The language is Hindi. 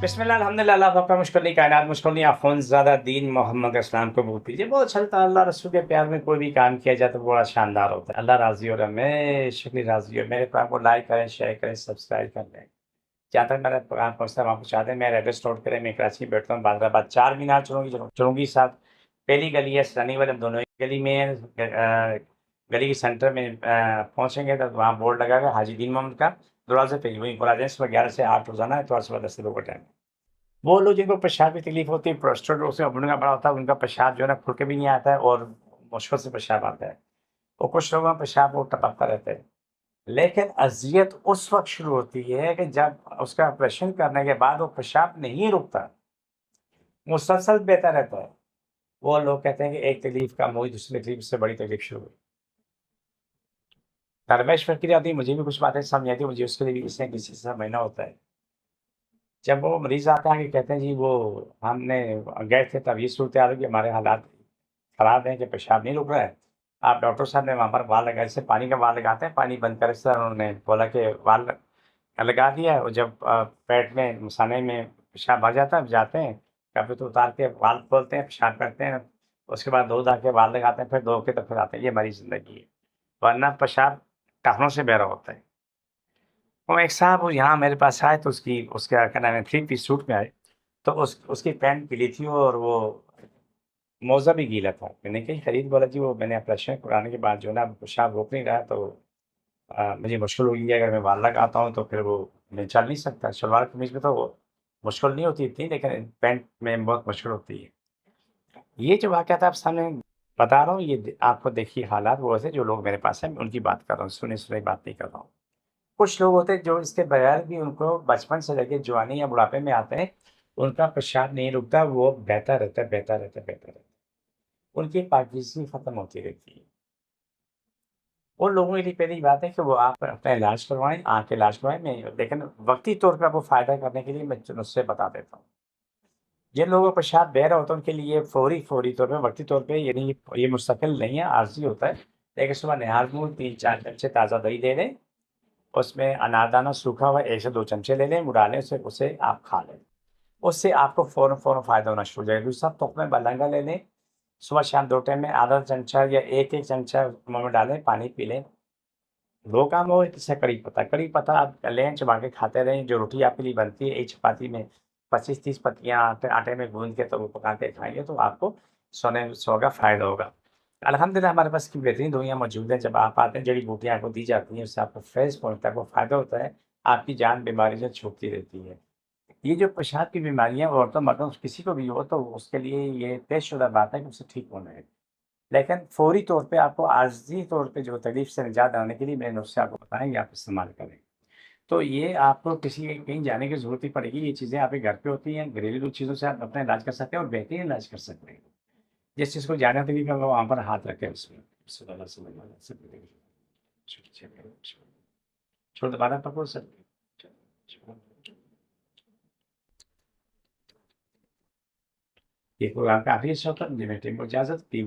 बिस्मिल्लाह अल्हम्दुलिल्लाह अल्लाह पाक का मुश्किल नहीं कायनात मुश्किल नहीं आफोन ज़्यादा दीन मोहम्मद इस्लाम को बहुत कीजिए। बहुत चलता है अल्लाह रसूल के प्यार में कोई भी काम किया जाए तो बड़ा शानदार होता है। अल्लाह राज़ी हो रहा है, हमेशा की राज़ी हो। मेरे प्रोग्राम को लाइक करें, शेयर करें, सब्सक्राइब कर लें। जहाँ तक मेरा प्रोग्राम पहुँचता है वहाँ पहुँचा दें। मेरा एड्रेस नोट करें, मैं कराची में बैठता हूँ बादराबाद 4 मीनार चुरंगी साथ पहली गली है सनी वाले दोनों ही गली में है। गली के सेंटर में पहुँचेंगे तो वहाँ बोर्ड लगा हुआ है हाजी दीन मोहम्मद का दरवाजे पे वहीं खुला जाए। सुबह 11 से 8 रोज़ाना है, तो सुबह 10 से 2 का टाइम। वो लोग जिनको पेशाब की तकलीफ होती है, प्रोस्टेट उसमें उबलने का बड़ा होता है, उनका पेशाब जो है ना खुल के भी नहीं आता है और मुश्किल से पेशाब आता है। और कुछ लोगों का पेशाब वो टपकता रहता है। लेकिन अज़ियत उस वक़्त शुरू होती है कि जब उसका ऑपरेशन करने के बाद वो पेशाब नहीं रुकता, मुसलसल बहता रहता है। वो लोग कहते हैं कि एक तकलीफ कम हुई, दूसरी तकलीफ उससे बड़ी तकलीफ शुरू हुई। दरवेश फ़िक्र आती है, मुझे भी कुछ बातें समझ आती है, मुझे उसके लिए भी किसी न किसी से समझना होता है। जब वो मरीज़ आता है कि कहते हैं जी वो हमने गए थे तब ये सूरत-ए-हाल हुई कि हमारे हालात खराब है कि पेशाब नहीं रुक रहा है। आप डॉक्टर साहब ने वहाँ पर वाल लगाया, जैसे पानी का वाल लगाते हैं, पानी बंद करे सर उन्होंने बोला कि वाल लगा दिया और जब पेट में मुसाने में पेशाब भर जाता है, अब जाते हैं, कभी तो उतार के वाल खोलते हैं, पेशाब करते हैं, उसके बाद धो-धा के वाल लगाते हैं, फिर धो के तो फिर आते हैं। ये हमारी ज़िंदगी है, वरना पेशाब टखनों से बह रहा होता है। वो एक साहब वो यहाँ मेरे पास आए तो उसका क्या नाम है 3 पीस सूट में आए, तो उसकी पैंट गीली थी और वो मोज़ा भी गीला था। मैंने कही खरीद बोला जी वो मैंने ऑपरेशन कराने के बाद जो है ना पेशाब रुक नहीं रहा है, तो मुझे मुश्किल हो गई है, अगर मैं बाल लगाता हूँ तो फिर वो मैं चल नहीं सकता। सलवार कमीज़ में तो वो मुश्किल नहीं होती इतनी, लेकिन पैंट में बहुत मुश्किल होती है। ये जो वाक़या था आप सामने बता रहा हूँ, ये आपको देखिए हालात वो ऐसे जो लोग मेरे पास हैं, मैं उनकी बात कर रहा हूँ, सुनी-सुनाई बात नहीं कर रहा हूँ। कुछ लोग होते हैं जो इसके बगैर भी उनको बचपन से लेके जवानी या बुढ़ापे में आते हैं, उनका पेशाब नहीं रुकता, वो बहता रहता है, बहता रहता है, बहता रहता है। उनकी पाकीज़गी खत्म होती रहती है। उन लोगों के लिए पहली बात है कि वो आप अपना इलाज करवाएँ, आँख का इलाज करवाएँ। मैं लेकिन वक़्ती तौर पे आपको फ़ायदा करने के लिए मैं नुस्खे बता देता हूँ। जिन लोगों का पेशाब बह रहा होता है उनके लिए फ़ौरी तौर पे, वक़्ती तौर पे यानी ये मुस्तकिल नहीं है, आर्ज़ी होता है। लेकिन सुबह निहाल-मुँह 3-4 चमचे ताज़ा दही ले लें, उसमें अनारदाना सूखा हुआ 1 से 2 चमचे ले लें, उड़ा लें, उसे उसे आप खा लें। उससे आपको फ़ौरन फ़ायदा होना शुरू हो जाएगा। दूसरा तुक़ में बलंगा ले लें, सुबह-शाम 2 टाइम में आधा चमचा या 1-1 चमचा मुँह में डालें, पानी पी लें। 2 काम हो जैसे कड़ी पत्ता आप लें, चबा के खाते रहें, जो रोटी आपके लिए बनती है, एक चपाती में 25-30 पत्तियाँ आटे में गूँध के तो वो पका के खाएँगे तो आपको सौ का फ़ायदा होगा। अल्हम्दुलिल्लाह हमारे पास की बेहतरीन दवाइयाँ मौजूद हैं, जब आप आते हैं जड़ी-बूटियाँ आपको दी जाती हैं, उससे आपको फ्रेश पहुँचता है, आपको फ़ायदा होता है, आपकी जान बीमारी से छूटती रहती है। ये जो पेशाब की बीमारियाँ औरतों, मर्दों किसी को भी हो तो उसके लिए ये तयशुदा बात है कि उसे ठीक होना है। लेकिन फ़ौरी तौर पे आपको आर्ज़ी तौर पे जो तकलीफ़ से निजात दिलाने के लिए मैंने नुस्खे आपको बताएँ, ये आप इस्तेमाल करें। तो ये आपको कहीं जाने की ज़रूरत नहीं पड़ेगी, ये चीज़ें आपके घर पे होती हैं, घरेलू चीज़ों से आप अपना इलाज कर सकते हैं और बेहतरीन इलाज कर सकते हैं। जिस चीज़ को ज़्यादा तकलीफ़ है वो वहाँ पर हाथ रखें उसमें। छोड़ दोबारा पकड़ो सर। ये प्रोग्राम काफ़ी अच्छा होता है, मुझे मीटिंग को इजाज़त दी।